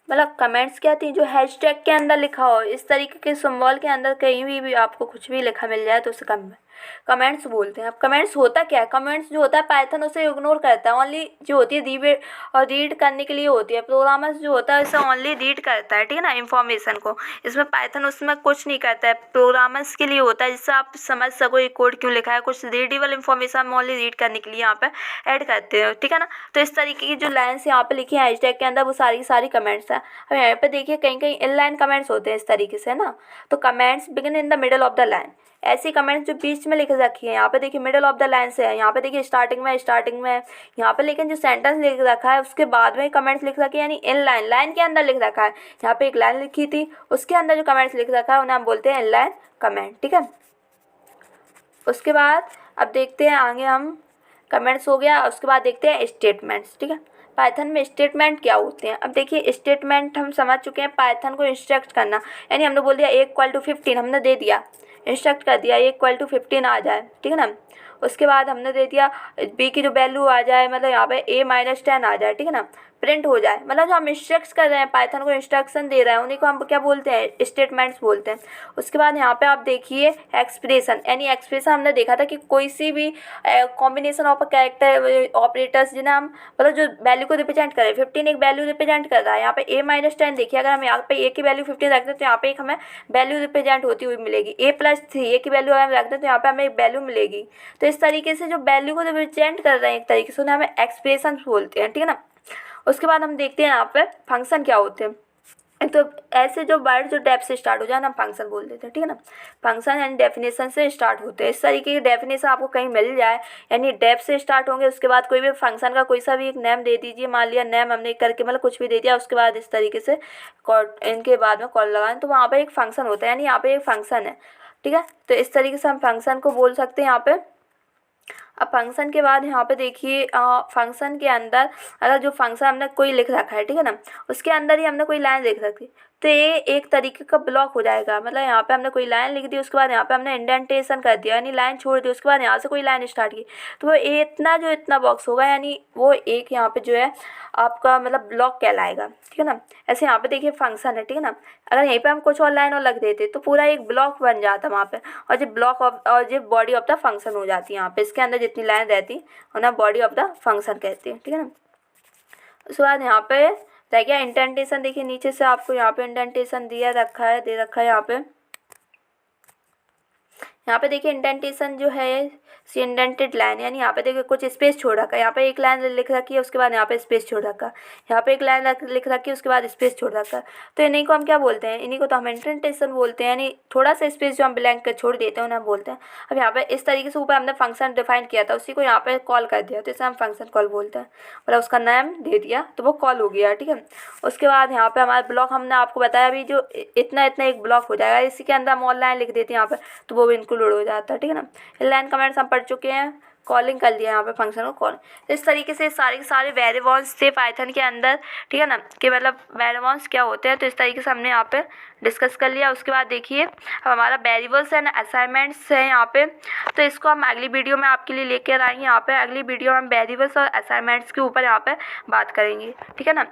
मतलब कमेंट्स क्या थी, जो हैशटैग के अंदर लिखा हो, इस तरीके के सिंबल के अंदर कहीं भी आपको कुछ भी लिखा मिल जाए तो उसे कमेंट्स बोलते हैं। अब कमेंट्स होता क्या है, कमेंट्स जो होता है पाइथन उसे इग्नोर करता है, ओनली जो होती है रीड करने के लिए होती है। प्रोग्रामर्स जो होता है इसे ओनली रीड करता है, ठीक है ना, इन्फॉर्मेशन को। इसमें पाइथन उसमें कुछ नहीं करता है, प्रोग्रामर्स के लिए होता है, जिससे आप समझ सको ये कोड क्यों लिखा है। कुछ रीडेबल इन्फॉर्मेशन हम ओनली रीड करने के लिए यहाँ पे ऐड करते हैं, ठीक है ना। तो इस तरीके की जो लाइन्स यहाँ पे लिखी है हैशटैग के अंदर वो सारी कमेंट्स है। अब यहाँ पे देखिए कहीं कहीं इनलाइन कमेंट्स होते हैं इस तरीके से ना, तो comments begin in the middle of the line, ऐसी कमेंट्स जो बीच में लिख रखी है, यहाँ पे देखिए मिडल ऑफ द लाइन से है, यहाँ पे देखिए स्टार्टिंग में यहाँ पे, लेकिन जो सेंटेंस लिख रखा है उसके बाद में कमेंट्स लिख रखे हैं, यानी इन लाइन के अंदर लिख रखा है। यहाँ पे एक लाइन लिखी थी, उसके अंदर जो कमेंट्स लिख रखा है उन्हें हम बोलते हैं इन लाइन कमेंट, ठीक है। उसके बाद अब देखते हैं आगे हम, कमेंट्स हो गया, उसके बाद देखते हैं स्टेटमेंट्स, ठीक है। पाइथन में स्टेटमेंट क्या होते हैं, अब देखिए स्टेटमेंट हम समझ चुके हैं, पाइथन को इंस्ट्रक्ट करना, यानी हमने बोल दिया A=15, हमने दे दिया, इंस्ट्रक्ट कर दिया A=15 आ जाए, ठीक है ना। उसके बाद हमने दे दिया b की जो वैल्यू आ जाए, मतलब यहाँ पे A-10 आ जाए, ठीक है ना, प्रिंट हो जाए। मतलब जो हम इंस्ट्रक्ट कर रहे हैं, पाइथन को इंस्ट्रक्शन दे रहे हैं, उन्हीं को हम क्या बोलते हैं, स्टेटमेंट्स बोलते हैं। उसके बाद यहाँ पे आप देखिए एक्सप्रेशन, यानी एक्सप्रेशन हमने देखा था कि कोई सी भी कॉम्बिनेशन ऑफ कैरेक्टर ऑपरेटर्स जिन्हें हम मतलब जो वैल्यू को रिप्रेजेंट करें। 15 एक वैल्यू रिप्रेजेंट कर रहा है, यहाँ पे A-10 देखिए, अगर हम यहाँ पे A की वैल्यू 15 रखते हैं तो यहाँ पे एक हमें वैल्यू रिप्रेजेंट होती हुई मिलेगी। A+3 A की वैल्यू हम रखते हैं तो यहाँ पे हमें एक वैल्यू मिलेगी। तो इस तरीके से जो वैल्यू को रिप्रेजेंट कर रहे हैं एक तरीके से, उन्हें हमें एक्सप्रेशन बोलते हैं, ठीक है ना। उसके बाद हम देखते हैं यहाँ पे फंक्शन क्या होते हैं। तो ऐसे जो वर्ड जो डेफ से स्टार्ट हो जाए ना हम फंक्शन बोल देते हैं, ठीक है ना। फंक्शन यानी डेफिनेशन से स्टार्ट होते हैं, इस तरीके की डेफिनेशन आपको कहीं मिल जाए, यानी डेफ से स्टार्ट होंगे। उसके बाद कोई भी फंक्शन का कोई सा भी एक नेम दे दीजिए, मान लिया नेम हमने करके मतलब कुछ भी दे दिया, उसके बाद इस तरीके से इनके बाद में कॉल लगाएं तो वहाँ पर एक फंक्शन होता है, यानी यहाँ पे एक फंक्शन है, ठीक है। तो इस तरीके से हम फंक्शन को बोल सकते हैं यहाँ पे। अब फंक्शन के बाद यहाँ पे देखिए फंक्शन के अंदर अगर जो फंक्शन हमने कोई लिख रखा है, ठीक है ना, उसके अंदर ही हमने कोई लाइन लिख रखी, तो ये एक तरीके का ब्लॉक हो जाएगा। मतलब यहाँ पे हमने कोई लाइन लिख दी, उसके बाद यहाँ पे हमने इंडेंटेशन कर दिया, यानी लाइन छोड़ दी, उसके बाद यहाँ से कोई लाइन स्टार्ट की, तो वो इतना बॉक्स होगा, यानी वो एक यहाँ पे जो है आपका मतलब ब्लॉक कहलाएगा, ठीक है ना। ऐसे यहाँ पे देखिए फंक्शन है, ठीक है ना, अगर यहीं पे हम कुछ और लाइन और लग देते तो पूरा एक ब्लॉक बन जाता वहाँ पे, और जो ब्लॉक ऑफ और जो बॉडी ऑफ द फंक्शन हो जाती है यहाँ पे, इसके अंदर जितनी लाइन रहती उन्हें बॉडी ऑफ द फंक्शन कहते हैं, ठीक है ना। उसके बाद यहाँ पे रह गया इंडेंटेशन, देखिए नीचे से आपको यहाँ पे इंडेंटेशन दे रखा है यहाँ पे देखिए इंडेंटेशन जो है सी इंडेंटेड लाइन, यानी यहाँ पे देखिए कुछ स्पेस छोड़ रखा है, यहाँ पे एक लाइन लिख रखी है, उसके बाद यहाँ पे स्पेस छोड़ रखा है, यहाँ पे एक लाइन लिख रखी है, उसके बाद स्पेस छोड़ रखा है। तो इन्हीं को हम क्या बोलते हैं, इन्हीं को तो हम इंडेंटेशन बोलते हैं, यानी थोड़ा सा स्पेस जो हम ब्लैंक कर छोड़ देते हैं उन्हें हम बोलते हैं। अब यहाँ पे इस तरीके से ऊपर हमने फंक्शन डिफाइन किया था, उसी को यहाँ पे कॉल कर दिया, तो इसे हम फंक्शन कॉल बोलते हैं, मतलब उसका नाम दे दिया तो वो कॉल हो गया, ठीक है। उसके बाद यहाँ पे हमारा ब्लॉक हमने आपको बताया अभी जो इतना एक ब्लॉक हो जाएगा, इसी के अंदर हम और लाइन लिख देते हैं यहाँ पे, तो वो भी इंक्लूड हो जाता है, ठीक है ना। लाइन कमेंट्स हम पढ़ चुके हैं, कॉलिंग कर लिया यहाँ पे फंक्शन को कॉल। तो इस तरीके से सारे के सारे वेरिएबल्स थे पाइथन के अंदर, ठीक है ना, कि मतलब वेरिएबल्स क्या होते हैं। तो इस तरीके से हमने यहाँ पे डिस्कस कर लिया। उसके बाद देखिए अब हमारा वेरिएबल्स एंड असाइनमेंट्स है यहाँ पे, तो इसको हम अगली वीडियो में आपके लिए लेकर आएंगे। यहाँ पे अगली वीडियो में हम वेरिएबल्स और असाइनमेंट्स के ऊपर यहाँ पे बात करेंगे, ठीक है ना।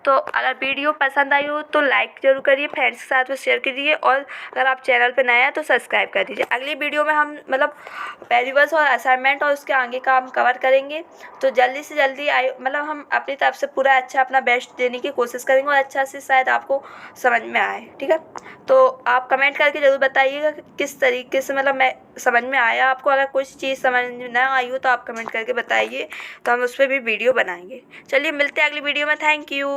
तो अगर वीडियो पसंद आई हो तो लाइक ज़रूर करिए, फ्रेंड्स के साथ में शेयर कीजिए, और अगर आप चैनल पर नए हैं तो सब्सक्राइब कर दीजिए। अगली वीडियो में हम मतलब वेरिएबल्स और असाइनमेंट और उसके आगे का हम कवर करेंगे। तो जल्दी से जल्दी हम अपनी तरफ से पूरा अच्छा अपना बेस्ट देने की कोशिश करेंगे और अच्छा से शायद आपको समझ में आए। ठीक है, तो आप कमेंट करके ज़रूर बताइएगा कि किस तरीके से मैं समझ में आया आपको। अगर कुछ चीज़ समझ में ना आई हो तो आप कमेंट करके बताइए, तो हम उस पर भी वीडियो बनाएंगे। चलिए मिलते हैं अगली वीडियो में। Thank you.